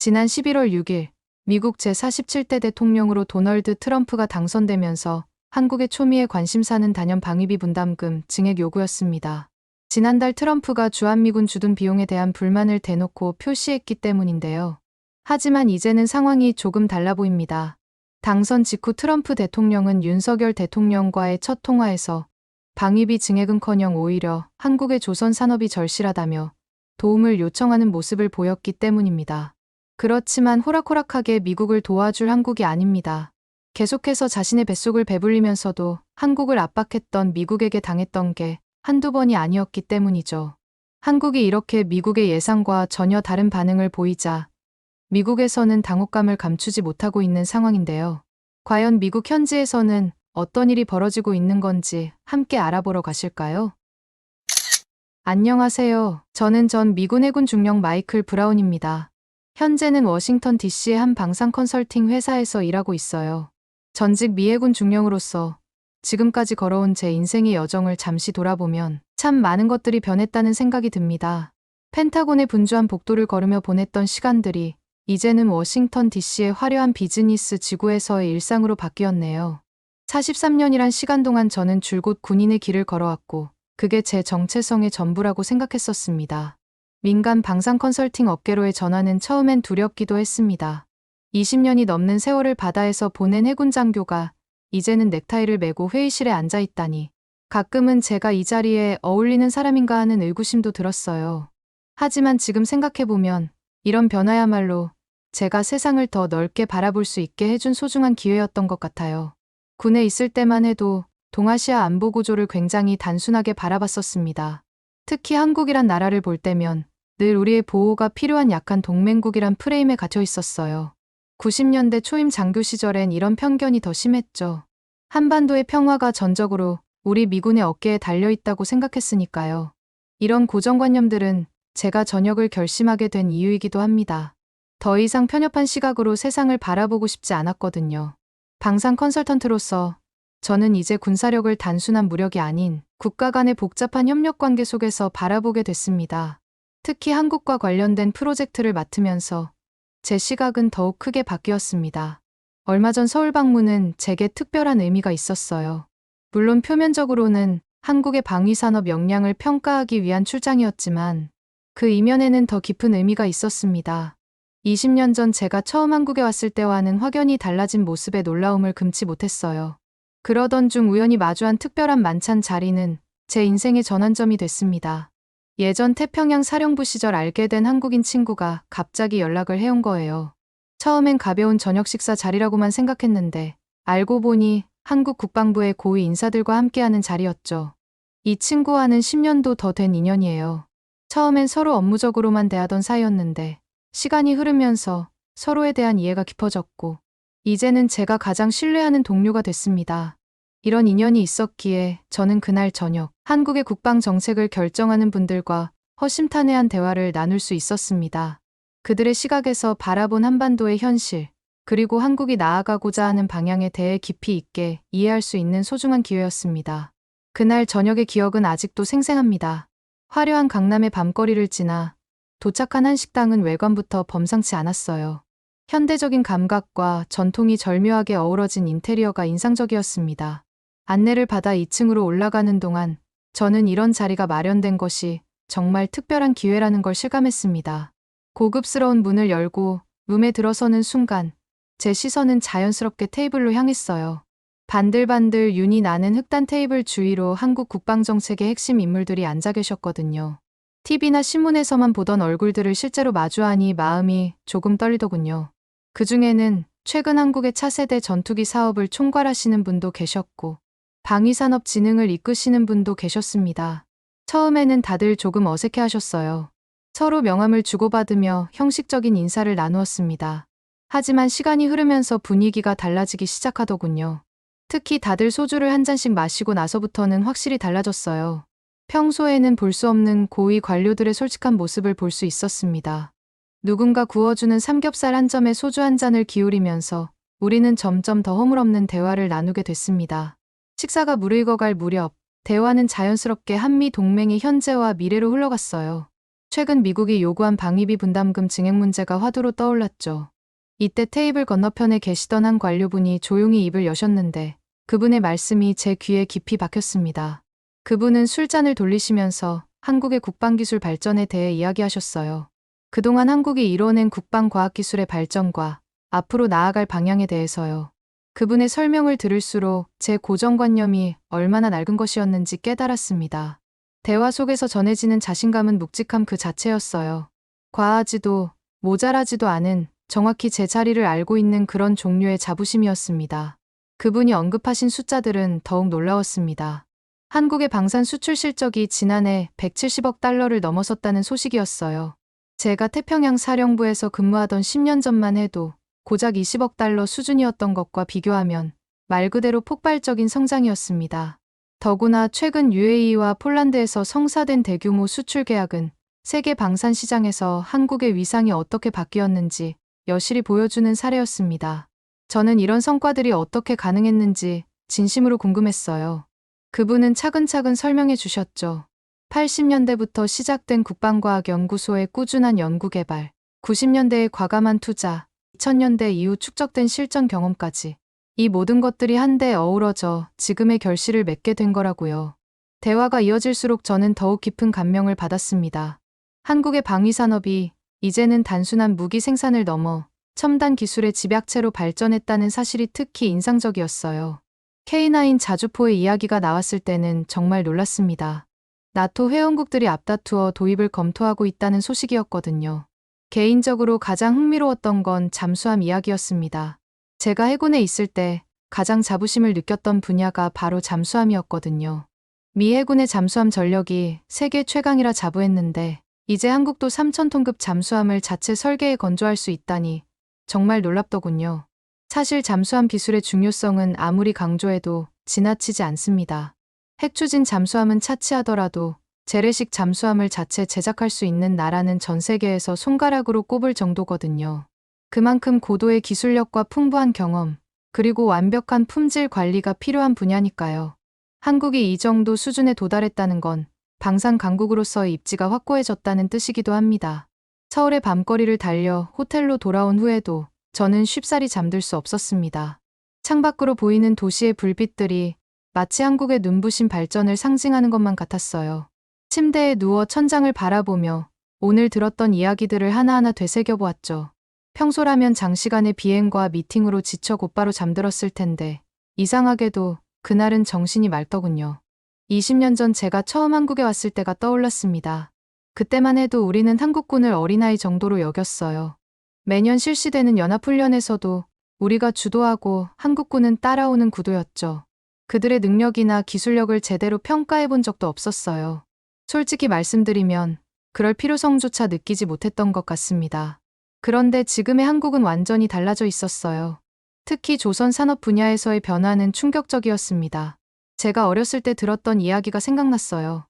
지난 11월 6일 미국 제47대 대통령으로 도널드 트럼프가 당선되면서 한국의 초미의 관심사는 단연 방위비 분담금 증액 요구였습니다. 지난달 트럼프가 주한미군 주둔 비용에 대한 불만을 대놓고 표시했기 때문인데요. 하지만 이제는 상황이 조금 달라 보입니다. 당선 직후 트럼프 대통령은 윤석열 대통령과의 첫 통화에서 방위비 증액은커녕 오히려 한국의 조선 산업이 절실하다며 도움을 요청하는 모습을 보였기 때문입니다. 그렇지만 호락호락하게 미국을 도와줄 한국이 아닙니다. 계속해서 자신의 뱃속을 배불리면서도 한국을 압박했던 미국에게 당했던 게 한두 번이 아니었기 때문이죠. 한국이 이렇게 미국의 예상과 전혀 다른 반응을 보이자 미국에서는 당혹감을 감추지 못하고 있는 상황인데요. 과연 미국 현지에서는 어떤 일이 벌어지고 있는 건지 함께 알아보러 가실까요? 안녕하세요. 저는 전 미군 해군 중령 마이클 브라운입니다. 현재는 워싱턴 DC의 한 방산 컨설팅 회사에서 일하고 있어요. 전직 미 해군 중령으로서 지금까지 걸어온 제 인생의 여정을 잠시 돌아보면 참 많은 것들이 변했다는 생각이 듭니다. 펜타곤의 분주한 복도를 걸으며 보냈던 시간들이 이제는 워싱턴 DC의 화려한 비즈니스 지구에서의 일상으로 바뀌었네요. 43년이란 시간 동안 저는 줄곧 군인의 길을 걸어왔고 그게 제 정체성의 전부라고 생각했었습니다. 민간 방산 컨설팅 업계로의 전환은 처음엔 두렵기도 했습니다. 20년이 넘는 세월을 바다에서 보낸 해군 장교가 이제는 넥타이를 메고 회의실에 앉아 있다니 가끔은 제가 이 자리에 어울리는 사람인가 하는 의구심도 들었어요. 하지만 지금 생각해보면 이런 변화야말로 제가 세상을 더 넓게 바라볼 수 있게 해준 소중한 기회였던 것 같아요. 군에 있을 때만 해도 동아시아 안보 구조를 굉장히 단순하게 바라봤었습니다. 특히 한국이란 나라를 볼 때면 늘 우리의 보호가 필요한 약한 동맹국이란 프레임에 갇혀 있었어요. 90년대 초임 장교 시절엔 이런 편견이 더 심했죠. 한반도의 평화가 전적으로 우리 미군의 어깨에 달려있다고 생각했으니까요. 이런 고정관념들은 제가 전역을 결심하게 된 이유이기도 합니다. 더 이상 편협한 시각으로 세상을 바라보고 싶지 않았거든요. 방산 컨설턴트로서 저는 이제 군사력을 단순한 무력이 아닌 국가 간의 복잡한 협력 관계 속에서 바라보게 됐습니다. 특히 한국과 관련된 프로젝트를 맡으면서 제 시각은 더욱 크게 바뀌었습니다. 얼마 전 서울 방문은 제게 특별한 의미가 있었어요. 물론 표면적으로는 한국의 방위산업 역량을 평가하기 위한 출장이었지만 그 이면에는 더 깊은 의미가 있었습니다. 20년 전 제가 처음 한국에 왔을 때와는 확연히 달라진 모습에 놀라움을 금치 못했어요. 그러던 중 우연히 마주한 특별한 만찬 자리는 제 인생의 전환점이 됐습니다. 예전 태평양 사령부 시절 알게 된 한국인 친구가 갑자기 연락을 해온 거예요. 처음엔 가벼운 저녁 식사 자리라고만 생각했는데 알고 보니 한국 국방부의 고위 인사들과 함께하는 자리였죠. 이 친구와는 10년도 더 된 인연이에요. 처음엔 서로 업무적으로만 대하던 사이였는데 시간이 흐르면서 서로에 대한 이해가 깊어졌고 이제는 제가 가장 신뢰하는 동료가 됐습니다. 이런 인연이 있었기에 저는 그날 저녁 한국의 국방 정책을 결정하는 분들과 허심탄회한 대화를 나눌 수 있었습니다. 그들의 시각에서 바라본 한반도의 현실, 그리고 한국이 나아가고자 하는 방향에 대해 깊이 있게 이해할 수 있는 소중한 기회였습니다. 그날 저녁의 기억은 아직도 생생합니다. 화려한 강남의 밤거리를 지나 도착한 한 식당은 외관부터 범상치 않았어요. 현대적인 감각과 전통이 절묘하게 어우러진 인테리어가 인상적이었습니다. 안내를 받아 2층으로 올라가는 동안 저는 이런 자리가 마련된 것이 정말 특별한 기회라는 걸 실감했습니다. 고급스러운 문을 열고 룸에 들어서는 순간 제 시선은 자연스럽게 테이블로 향했어요. 반들반들 윤이 나는 흑단 테이블 주위로 한국 국방정책의 핵심 인물들이 앉아 계셨거든요. TV나 신문에서만 보던 얼굴들을 실제로 마주하니 마음이 조금 떨리더군요. 그중에는 최근 한국의 차세대 전투기 사업을 총괄하시는 분도 계셨고 방위산업 진흥을 이끄시는 분도 계셨습니다. 처음에는 다들 조금 어색해하셨어요. 서로 명함을 주고받으며 형식적인 인사를 나누었습니다. 하지만 시간이 흐르면서 분위기가 달라지기 시작하더군요. 특히 다들 소주를 한 잔씩 마시고 나서부터는 확실히 달라졌어요. 평소에는 볼 수 없는 고위 관료들의 솔직한 모습을 볼 수 있었습니다. 누군가 구워주는 삼겹살 한 점에 소주 한 잔을 기울이면서 우리는 점점 더 허물없는 대화를 나누게 됐습니다. 식사가 무르익어갈 무렵 대화는 자연스럽게 한미 동맹의 현재와 미래로 흘러갔어요. 최근 미국이 요구한 방위비 분담금 증액 문제가 화두로 떠올랐죠. 이때 테이블 건너편에 계시던 한 관료분이 조용히 입을 여셨는데 그분의 말씀이 제 귀에 깊이 박혔습니다. 그분은 술잔을 돌리시면서 한국의 국방기술 발전에 대해 이야기하셨어요. 그동안 한국이 이뤄낸 국방과학기술의 발전과 앞으로 나아갈 방향에 대해서요. 그분의 설명을 들을수록 제 고정관념이 얼마나 낡은 것이었는지 깨달았습니다. 대화 속에서 전해지는 자신감은 묵직함 그 자체였어요. 과하지도 모자라지도 않은 정확히 제 자리를 알고 있는 그런 종류의 자부심이었습니다. 그분이 언급하신 숫자들은 더욱 놀라웠습니다. 한국의 방산 수출 실적이 지난해 170억 달러를 넘어섰다는 소식이었어요. 제가 태평양 사령부에서 근무하던 10년 전만 해도 고작 20억 달러 수준이었던 것과 비교하면 말 그대로 폭발적인 성장이었습니다. 더구나 최근 UAE와 폴란드에서 성사된 대규모 수출 계약은 세계 방산 시장에서 한국의 위상이 어떻게 바뀌었는지 여실히 보여주는 사례였습니다. 저는 이런 성과들이 어떻게 가능했는지 진심으로 궁금했어요. 그분은 차근차근 설명해 주셨죠. 80년대부터 시작된 국방과학연구소의 꾸준한 연구개발, 90년대의 과감한 투자, 2000년대 이후 축적된 실전 경험까지 이 모든 것들이 한데 어우러져 지금의 결실을 맺게 된 거라고요. 대화가 이어질수록 저는 더욱 깊은 감명을 받았습니다. 한국의 방위산업이 이제는 단순한 무기 생산을 넘어 첨단 기술의 집약체로 발전했다는 사실이 특히 인상적이었어요. K9 자주포의 이야기가 나왔을 때는 정말 놀랐습니다. 나토 회원국들이 앞다투어 도입을 검토하고 있다는 소식이었거든요. 개인적으로 가장 흥미로웠던 건 잠수함 이야기였습니다. 제가 해군에 있을 때 가장 자부심을 느꼈던 분야가 바로 잠수함이었거든요. 미 해군의 잠수함 전력이 세계 최강이라 자부했는데 이제 한국도 3,000톤급 잠수함을 자체 설계해 건조할 수 있다니 정말 놀랍더군요. 사실 잠수함 기술의 중요성은 아무리 강조해도 지나치지 않습니다. 핵추진 잠수함은 차치하더라도 재래식 잠수함을 자체 제작할 수 있는 나라는 전 세계에서 손가락으로 꼽을 정도거든요. 그만큼 고도의 기술력과 풍부한 경험, 그리고 완벽한 품질 관리가 필요한 분야니까요. 한국이 이 정도 수준에 도달했다는 건 방산 강국으로서의 입지가 확고해졌다는 뜻이기도 합니다. 서울의 밤거리를 달려 호텔로 돌아온 후에도 저는 쉽사리 잠들 수 없었습니다. 창밖으로 보이는 도시의 불빛들이 마치 한국의 눈부신 발전을 상징하는 것만 같았어요. 침대에 누워 천장을 바라보며 오늘 들었던 이야기들을 하나하나 되새겨보았죠. 평소라면 장시간의 비행과 미팅으로 지쳐 곧바로 잠들었을 텐데 이상하게도 그날은 정신이 맑더군요. 20년 전 제가 처음 한국에 왔을 때가 떠올랐습니다. 그때만 해도 우리는 한국군을 어린아이 정도로 여겼어요. 매년 실시되는 연합훈련에서도 우리가 주도하고 한국군은 따라오는 구도였죠. 그들의 능력이나 기술력을 제대로 평가해 본 적도 없었어요. 솔직히 말씀드리면 그럴 필요성조차 느끼지 못했던 것 같습니다. 그런데 지금의 한국은 완전히 달라져 있었어요. 특히 조선 산업 분야에서의 변화는 충격적이었습니다. 제가 어렸을 때 들었던 이야기가 생각났어요.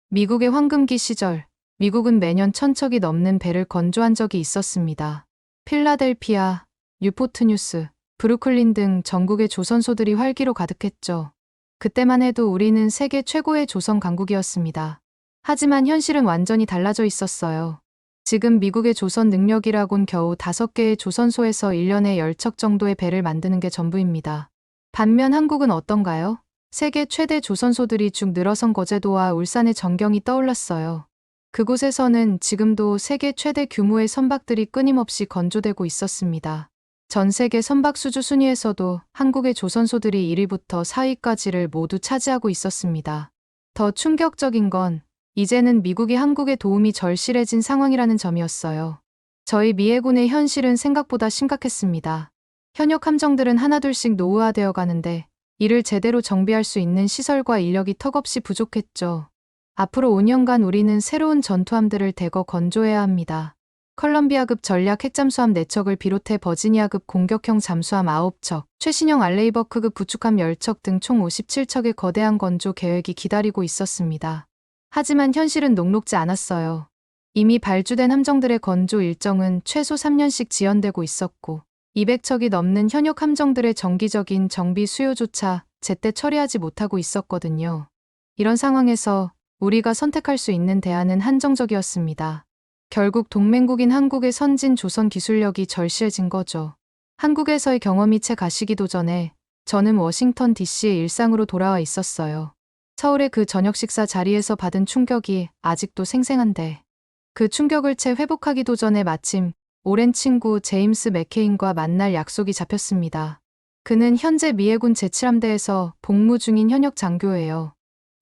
미국의 황금기 시절, 미국은 매년 1,000척이 넘는 배를 건조한 적이 있었습니다. 필라델피아, 뉴포트 뉴스, 브루클린 등 전국의 조선소들이 활기로 가득했죠. 그때만 해도 우리는 세계 최고의 조선 강국이었습니다. 하지만 현실은 완전히 달라져 있었어요. 지금 미국의 조선 능력이라곤 겨우 5개의 조선소에서 1년에 10척 정도의 배를 만드는 게 전부입니다. 반면 한국은 어떤가요? 세계 최대 조선소들이 쭉 늘어선 거제도와 울산의 전경이 떠올랐어요. 그곳에서는 지금도 세계 최대 규모의 선박들이 끊임없이 건조되고 있었습니다. 전 세계 선박 수주 순위에서도 한국의 조선소들이 1위부터 4위까지를 모두 차지하고 있었습니다. 더 충격적인 건 이제는 미국이 한국에 도움이 절실해진 상황이라는 점이었어요. 저희 미 해군의 현실은 생각보다 심각했습니다. 현역 함정들은 하나둘씩 노후화되어 가는데 이를 제대로 정비할 수 있는 시설과 인력이 턱없이 부족했죠. 앞으로 5년간 우리는 새로운 전투함들을 대거 건조해야 합니다. 컬럼비아급 전략 핵잠수함 4척을 비롯해 버지니아급 공격형 잠수함 9척, 최신형 알레이버크급 구축함 10척 등 총 57척의 거대한 건조 계획이 기다리고 있었습니다. 하지만 현실은 녹록지 않았어요. 이미 발주된 함정들의 건조 일정은 최소 3년씩 지연되고 있었고 200척이 넘는 현역 함정들의 정기적인 정비 수요조차 제때 처리하지 못하고 있었거든요. 이런 상황에서 우리가 선택할 수 있는 대안은 한정적이었습니다. 결국 동맹국인 한국의 선진 조선 기술력이 절실해진 거죠. 한국에서의 경험이 채 가시기도 전에 저는 워싱턴 DC의 일상으로 돌아와 있었어요. 서울의 그 저녁 식사 자리에서 받은 충격이 아직도 생생한데 그 충격을 채 회복하기도 전에 마침 오랜 친구 제임스 맥케인과 만날 약속이 잡혔습니다. 그는 현재 미 해군 제7함대에서 복무 중인 현역 장교예요.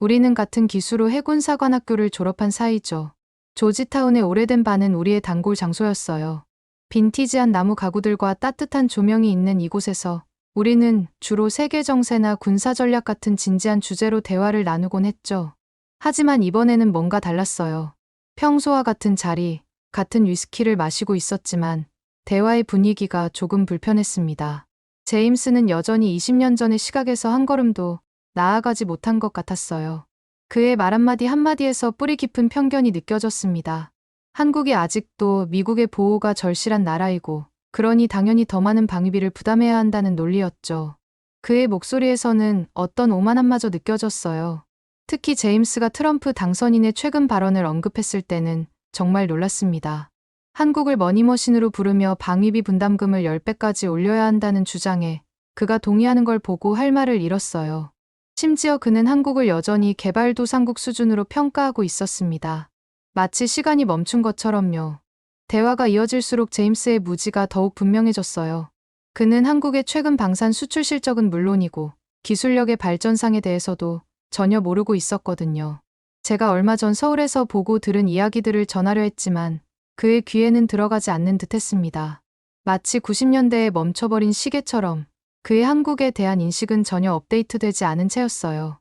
우리는 같은 기수로 해군사관학교를 졸업한 사이죠. 조지타운의 오래된 반은 우리의 단골 장소였어요. 빈티지한 나무 가구들과 따뜻한 조명이 있는 이곳에서 우리는 주로 세계 정세나 군사 전략 같은 진지한 주제로 대화를 나누곤 했죠. 하지만 이번에는 뭔가 달랐어요. 평소와 같은 자리, 같은 위스키를 마시고 있었지만 대화의 분위기가 조금 불편했습니다. 제임스는 여전히 20년 전의 시각에서 한 걸음도 나아가지 못한 것 같았어요. 그의 말 한마디에서 뿌리 깊은 편견이 느껴졌습니다. 한국이 아직도 미국의 보호가 절실한 나라이고 그러니 당연히 더 많은 방위비를 부담해야 한다는 논리였죠. 그의 목소리에서는 어떤 오만함마저 느껴졌어요. 특히 제임스가 트럼프 당선인의 최근 발언을 언급했을 때는 정말 놀랐습니다. 한국을 머니머신으로 부르며 방위비 분담금을 10배까지 올려야 한다는 주장에 그가 동의하는 걸 보고 할 말을 잃었어요. 심지어 그는 한국을 여전히 개발도상국 수준으로 평가하고 있었습니다. 마치 시간이 멈춘 것처럼요. 대화가 이어질수록 제임스의 무지가 더욱 분명해졌어요. 그는 한국의 최근 방산 수출 실적은 물론이고 기술력의 발전상에 대해서도 전혀 모르고 있었거든요. 제가 얼마 전 서울에서 보고 들은 이야기들을 전하려 했지만 그의 귀에는 들어가지 않는 듯했습니다. 마치 90년대에 멈춰버린 시계처럼 그의 한국에 대한 인식은 전혀 업데이트되지 않은 채였어요.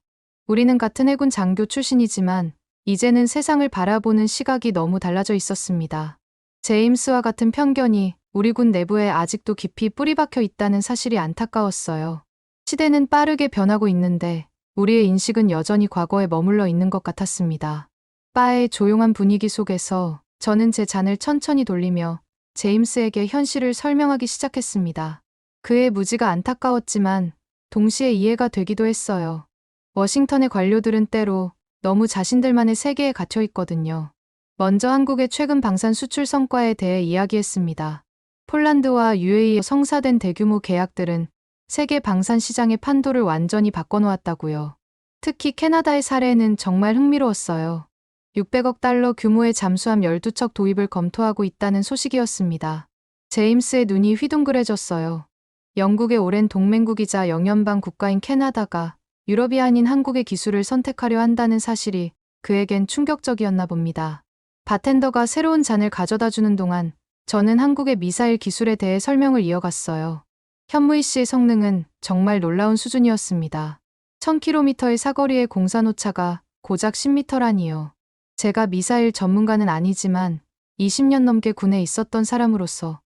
우리는 같은 해군 장교 출신이지만 이제는 세상을 바라보는 시각이 너무 달라져 있었습니다. 제임스와 같은 편견이 우리 군 내부에 아직도 깊이 뿌리박혀 있다는 사실이 안타까웠어요. 시대는 빠르게 변하고 있는데 우리의 인식은 여전히 과거에 머물러 있는 것 같았습니다. 바의 조용한 분위기 속에서 저는 제 잔을 천천히 돌리며 제임스에게 현실을 설명하기 시작했습니다. 그의 무지가 안타까웠지만 동시에 이해가 되기도 했어요. 워싱턴의 관료들은 때로 너무 자신들만의 세계에 갇혀 있거든요. 먼저 한국의 최근 방산 수출 성과에 대해 이야기했습니다. 폴란드와 UAE에 성사된 대규모 계약들은 세계 방산 시장의 판도를 완전히 바꿔놓았다고요. 특히 캐나다의 사례는 정말 흥미로웠어요. 600억 달러 규모의 잠수함 12척 도입을 검토하고 있다는 소식이었습니다. 제임스의 눈이 휘둥그레졌어요. 영국의 오랜 동맹국이자 영연방 국가인 캐나다가 유럽이 아닌 한국의 기술을 선택하려 한다는 사실이 그에겐 충격적이었나 봅니다. 바텐더가 새로운 잔을 가져다 주는 동안 저는 한국의 미사일 기술에 대해 설명을 이어갔어요. 현무이 씨의 성능은 정말 놀라운 수준이었습니다. 1000km의 사거리의 공산 오차가 고작 10m라니요. 제가 미사일 전문가는 아니지만 20년 넘게 군에 있었던 사람으로서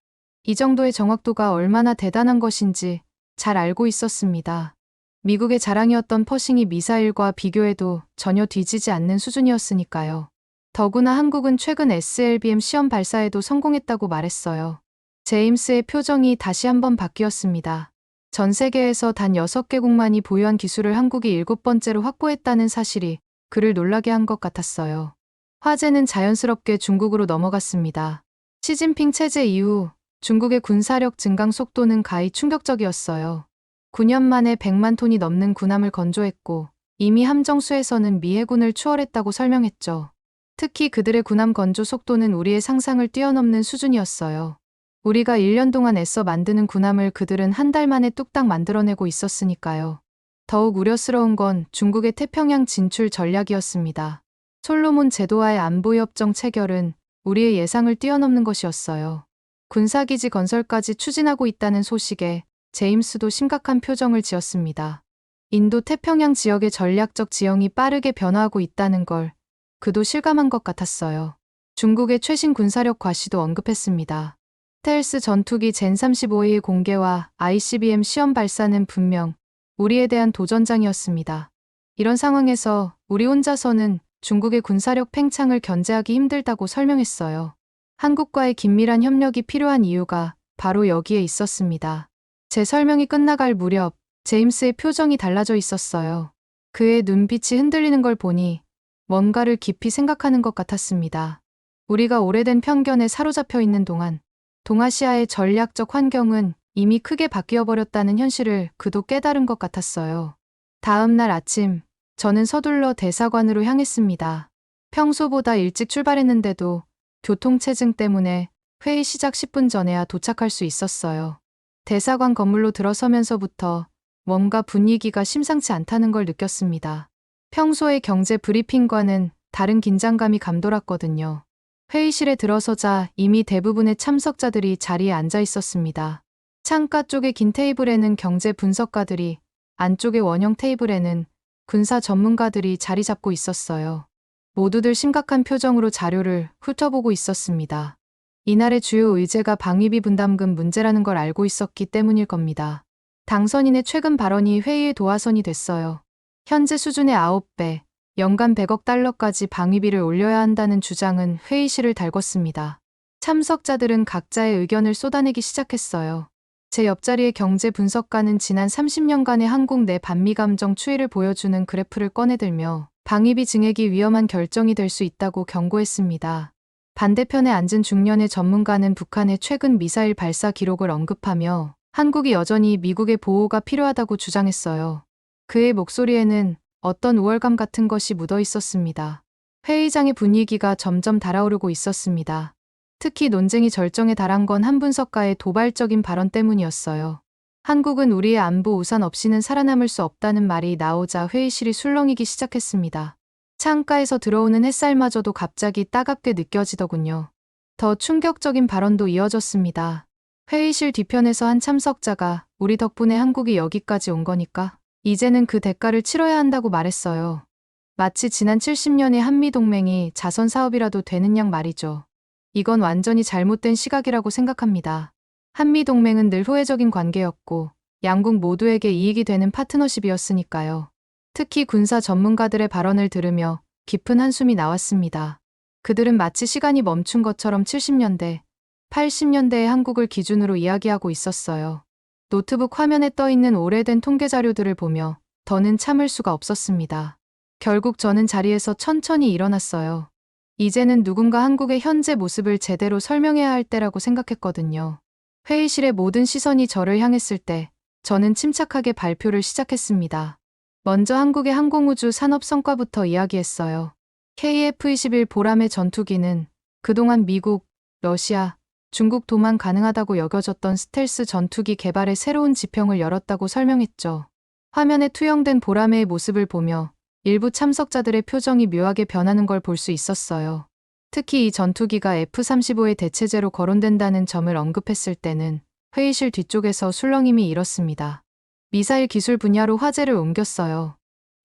이 정도의 정확도가 얼마나 대단한 것인지 잘 알고 있었습니다. 미국의 자랑이었던 퍼싱이 미사일과 비교해도 전혀 뒤지지 않는 수준이었으니까요. 더구나 한국은 최근 SLBM 시험 발사에도 성공했다고 말했어요. 제임스의 표정이 다시 한번 바뀌었습니다. 전 세계에서 단 6개국만이 보유한 기술을 한국이 7번째로 확보했다는 사실이 그를 놀라게 한 것 같았어요. 화제는 자연스럽게 중국으로 넘어갔습니다. 시진핑 체제 이후 중국의 군사력 증강 속도는 가히 충격적이었어요. 9년 만에 100만 톤이 넘는 군함을 건조했고 이미 함정수에서는 미 해군을 추월했다고 설명했죠. 특히 그들의 군함 건조 속도는 우리의 상상을 뛰어넘는 수준이었어요. 우리가 1년 동안 애써 만드는 군함을 그들은 한 달 만에 뚝딱 만들어내고 있었으니까요. 더욱 우려스러운 건 중국의 태평양 진출 전략이었습니다. 솔로몬 제도와의 안보협정 체결은 우리의 예상을 뛰어넘는 것이었어요. 군사기지 건설까지 추진하고 있다는 소식에 제임스도 심각한 표정을 지었습니다. 인도 태평양 지역의 전략적 지형이 빠르게 변화하고 있다는 걸 그도 실감한 것 같았어요. 중국의 최신 군사력 과시도 언급했습니다. 스텔스 전투기 젠35의 공개와 ICBM 시험 발사는 분명 우리에 대한 도전장이었습니다. 이런 상황에서 우리 혼자서는 중국의 군사력 팽창을 견제하기 힘들다고 설명했어요. 한국과의 긴밀한 협력이 필요한 이유가 바로 여기에 있었습니다. 제 설명이 끝나갈 무렵 제임스의 표정이 달라져 있었어요. 그의 눈빛이 흔들리는 걸 보니 뭔가를 깊이 생각하는 것 같았습니다. 우리가 오래된 편견에 사로잡혀 있는 동안 동아시아의 전략적 환경은 이미 크게 바뀌어 버렸다는 현실을 그도 깨달은 것 같았어요. 다음 날 아침, 저는 서둘러 대사관으로 향했습니다. 평소보다 일찍 출발했는데도 교통체증 때문에 회의 시작 10분 전에야 도착할 수 있었어요. 대사관 건물로 들어서면서부터 뭔가 분위기가 심상치 않다는 걸 느꼈습니다. 평소의 경제 브리핑과는 다른 긴장감이 감돌았거든요. 회의실에 들어서자 이미 대부분의 참석자들이 자리에 앉아 있었습니다. 창가 쪽의 긴 테이블에는 경제 분석가들이, 안쪽의 원형 테이블에는 군사 전문가들이 자리 잡고 있었어요. 모두들 심각한 표정으로 자료를 훑어보고 있었습니다. 이날의 주요 의제가 방위비 분담금 문제라는 걸 알고 있었기 때문일 겁니다. 당선인의 최근 발언이 회의의 도화선이 됐어요. 현재 수준의 9배, 연간 100억 달러까지 방위비를 올려야 한다는 주장은 회의실을 달궜습니다. 참석자들은 각자의 의견을 쏟아내기 시작했어요. 제 옆자리의 경제 분석가는 지난 30년간의 한국 내 반미 감정 추이를 보여주는 그래프를 꺼내들며 방위비 증액이 위험한 결정이 될 수 있다고 경고했습니다. 반대편에 앉은 중년의 전문가는 북한의 최근 미사일 발사 기록을 언급하며 한국이 여전히 미국의 보호가 필요하다고 주장했어요. 그의 목소리에는 어떤 우월감 같은 것이 묻어 있었습니다. 회의장의 분위기가 점점 달아오르고 있었습니다. 특히 논쟁이 절정에 달한 건 한 분석가의 도발적인 발언 때문이었어요. 한국은 우리의 안보 우산 없이는 살아남을 수 없다는 말이 나오자 회의실이 술렁이기 시작했습니다. 창가에서 들어오는 햇살마저도 갑자기 따갑게 느껴지더군요. 더 충격적인 발언도 이어졌습니다. 회의실 뒤편에서 한 참석자가 우리 덕분에 한국이 여기까지 온 거니까 이제는 그 대가를 치러야 한다고 말했어요. 마치 지난 70년의 한미동맹이 자선 사업이라도 되는 양 말이죠. 이건 완전히 잘못된 시각이라고 생각합니다. 한미동맹은 늘 호혜적인 관계였고 양국 모두에게 이익이 되는 파트너십이었으니까요. 특히 군사 전문가들의 발언을 들으며 깊은 한숨이 나왔습니다. 그들은 마치 시간이 멈춘 것처럼 70년대, 80년대의 한국을 기준으로 이야기하고 있었어요. 노트북 화면에 떠있는 오래된 통계 자료들을 보며 더는 참을 수가 없었습니다. 결국 저는 자리에서 천천히 일어났어요. 이제는 누군가 한국의 현재 모습을 제대로 설명해야 할 때라고 생각했거든요. 회의실의 모든 시선이 저를 향했을 때 저는 침착하게 발표를 시작했습니다. 먼저 한국의 항공우주 산업 성과부터 이야기했어요. KF-21 보람의 전투기는 그동안 미국, 러시아, 중국도만 가능하다고 여겨졌던 스텔스 전투기 개발의 새로운 지평을 열었다고 설명했죠. 화면에 투영된 보람의 모습을 보며 일부 참석자들의 표정이 묘하게 변하는 걸 볼 수 있었어요. 특히 이 전투기가 F-35의 대체제로 거론된다는 점을 언급했을 때는 회의실 뒤쪽에서 술렁임이 일었습니다. 미사일 기술 분야로 화제를 옮겼어요.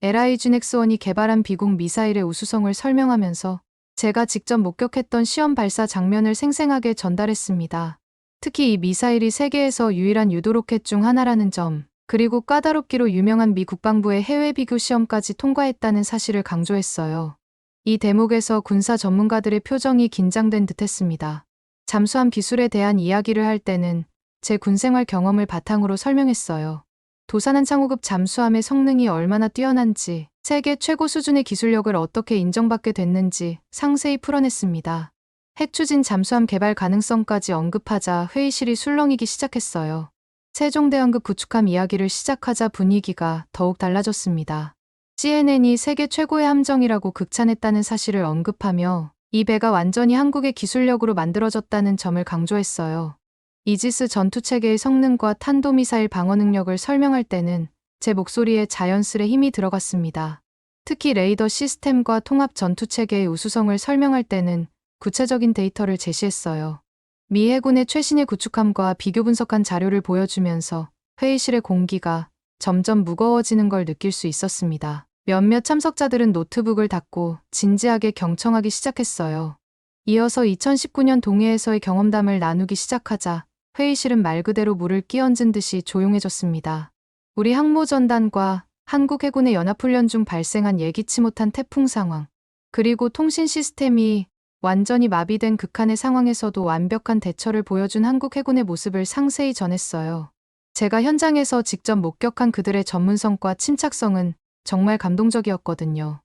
LIGX-1이 개발한 비공 미사일의 우수성을 설명하면서 제가 직접 목격했던 시험 발사 장면을 생생하게 전달했습니다. 특히 이 미사일이 세계에서 유일한 유도로켓 중 하나라는 점, 그리고 까다롭기로 유명한 미 국방부의 해외 비교 시험까지 통과했다는 사실을 강조했어요. 이 대목에서 군사 전문가들의 표정이 긴장된 듯했습니다. 잠수함 기술에 대한 이야기를 할 때는 제 군생활 경험을 바탕으로 설명했어요. 도산한 창호급 잠수함의 성능이 얼마나 뛰어난지, 세계 최고 수준의 기술력을 어떻게 인정받게 됐는지 상세히 풀어냈습니다. 핵추진 잠수함 개발 가능성까지 언급하자 회의실이 술렁이기 시작했어요. 세종대왕급 구축함 이야기를 시작하자 분위기가 더욱 달라졌습니다. CNN이 세계 최고의 함정이라고 극찬했다는 사실을 언급하며 이 배가 완전히 한국의 기술력으로 만들어졌다는 점을 강조했어요. 이지스 전투체계의 성능과 탄도미사일 방어 능력을 설명할 때는 제 목소리에 자연스레 힘이 들어갔습니다. 특히 레이더 시스템과 통합 전투체계의 우수성을 설명할 때는 구체적인 데이터를 제시했어요. 미 해군의 최신의 구축함과 비교 분석한 자료를 보여주면서 회의실의 공기가 점점 무거워지는 걸 느낄 수 있었습니다. 몇몇 참석자들은 노트북을 닫고 진지하게 경청하기 시작했어요. 이어서 2019년 동해에서의 경험담을 나누기 시작하자 회의실은 말 그대로 물을 끼얹은 듯이 조용해졌습니다. 우리 항모전단과 한국 해군의 연합훈련 중 발생한 예기치 못한 태풍 상황, 그리고 통신 시스템이 완전히 마비된 극한의 상황에서도 완벽한 대처를 보여준 한국 해군의 모습을 상세히 전했어요. 제가 현장에서 직접 목격한 그들의 전문성과 침착성은 정말 감동적이었거든요.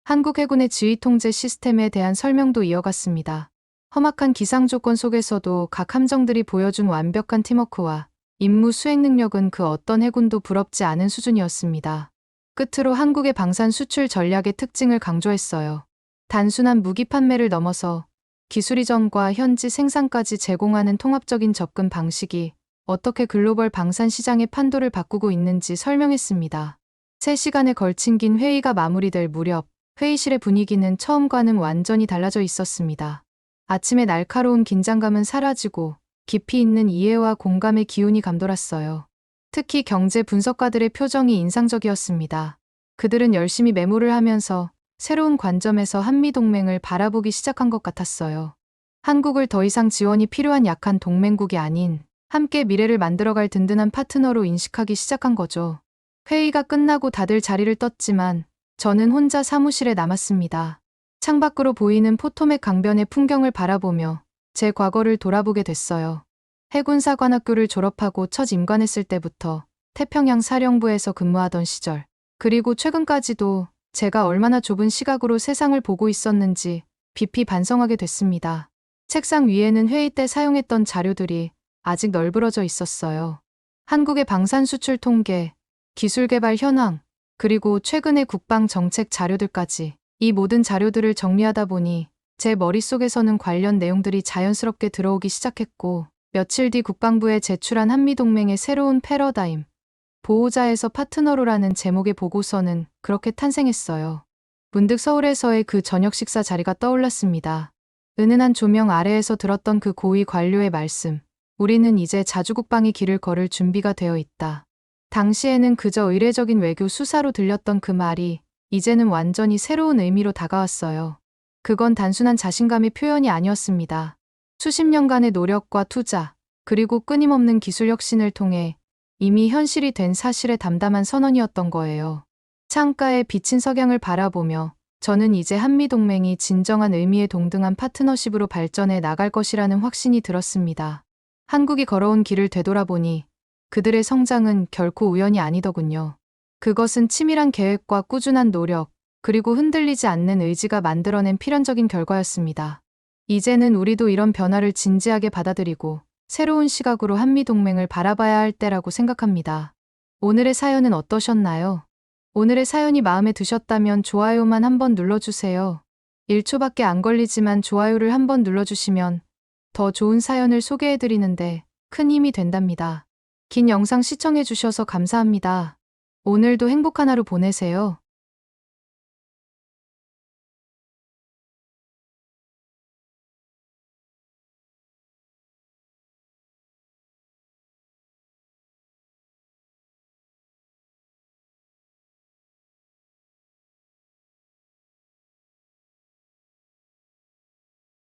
한국 해군의 지휘 통제 시스템에 대한 설명도 이어갔습니다. 험악한 기상 조건 속에서도 각 함정들이 보여준 완벽한 팀워크와 임무 수행 능력은 그 어떤 해군도 부럽지 않은 수준이었습니다. 끝으로 한국의 방산 수출 전략의 특징을 강조했어요. 단순한 무기 판매를 넘어서 기술 이전과 현지 생산까지 제공하는 통합적인 접근 방식이 어떻게 글로벌 방산 시장의 판도를 바꾸고 있는지 설명했습니다. 3시간에 걸친 긴 회의가 마무리될 무렵 회의실의 분위기는 처음과는 완전히 달라져 있었습니다. 아침의 날카로운 긴장감은 사라지고 깊이 있는 이해와 공감의 기운이 감돌았어요. 특히 경제 분석가들의 표정이 인상적이었습니다. 그들은 열심히 메모를 하면서 새로운 관점에서 한미동맹을 바라보기 시작한 것 같았어요. 한국을 더 이상 지원이 필요한 약한 동맹국이 아닌 함께 미래를 만들어갈 든든한 파트너로 인식하기 시작한 거죠. 회의가 끝나고 다들 자리를 떴지만 저는 혼자 사무실에 남았습니다. 창밖으로 보이는 포토맥 강변의 풍경을 바라보며 제 과거를 돌아보게 됐어요. 해군사관학교를 졸업하고 첫 임관했을 때부터 태평양 사령부에서 근무하던 시절, 그리고 최근까지도 제가 얼마나 좁은 시각으로 세상을 보고 있었는지 깊이 반성하게 됐습니다. 책상 위에는 회의 때 사용했던 자료들이 아직 널브러져 있었어요. 한국의 방산 수출 통계, 기술 개발 현황, 그리고 최근의 국방 정책 자료들까지 이 모든 자료들을 정리하다 보니 제 머릿속에서는 관련 내용들이 자연스럽게 들어오기 시작했고, 며칠 뒤 국방부에 제출한 한미동맹의 새로운 패러다임, 보호자에서 파트너로라는 제목의 보고서는 그렇게 탄생했어요. 문득 서울에서의 그 저녁 식사 자리가 떠올랐습니다. 은은한 조명 아래에서 들었던 그 고위 관료의 말씀, 우리는 이제 자주국방의 길을 걸을 준비가 되어 있다. 당시에는 그저 의례적인 외교 수사로 들렸던 그 말이 이제는 완전히 새로운 의미로 다가왔어요. 그건 단순한 자신감의 표현이 아니었습니다. 수십 년간의 노력과 투자, 그리고 끊임없는 기술 혁신을 통해 이미 현실이 된 사실의 담담한 선언이었던 거예요. 창가에 비친 석양을 바라보며 저는 이제 한미동맹이 진정한 의미의 동등한 파트너십으로 발전해 나갈 것이라는 확신이 들었습니다. 한국이 걸어온 길을 되돌아보니 그들의 성장은 결코 우연이 아니더군요. 그것은 치밀한 계획과 꾸준한 노력, 그리고 흔들리지 않는 의지가 만들어낸 필연적인 결과였습니다. 이제는 우리도 이런 변화를 진지하게 받아들이고 새로운 시각으로 한미동맹을 바라봐야 할 때라고 생각합니다. 오늘의 사연은 어떠셨나요? 오늘의 사연이 마음에 드셨다면 좋아요만 한번 눌러주세요. 1초밖에 안 걸리지만 좋아요를 한번 눌러주시면 더 좋은 사연을 소개해드리는데 큰 힘이 된답니다. 긴 영상 시청해주셔서 감사합니다. 오늘도 행복한 하루 보내세요.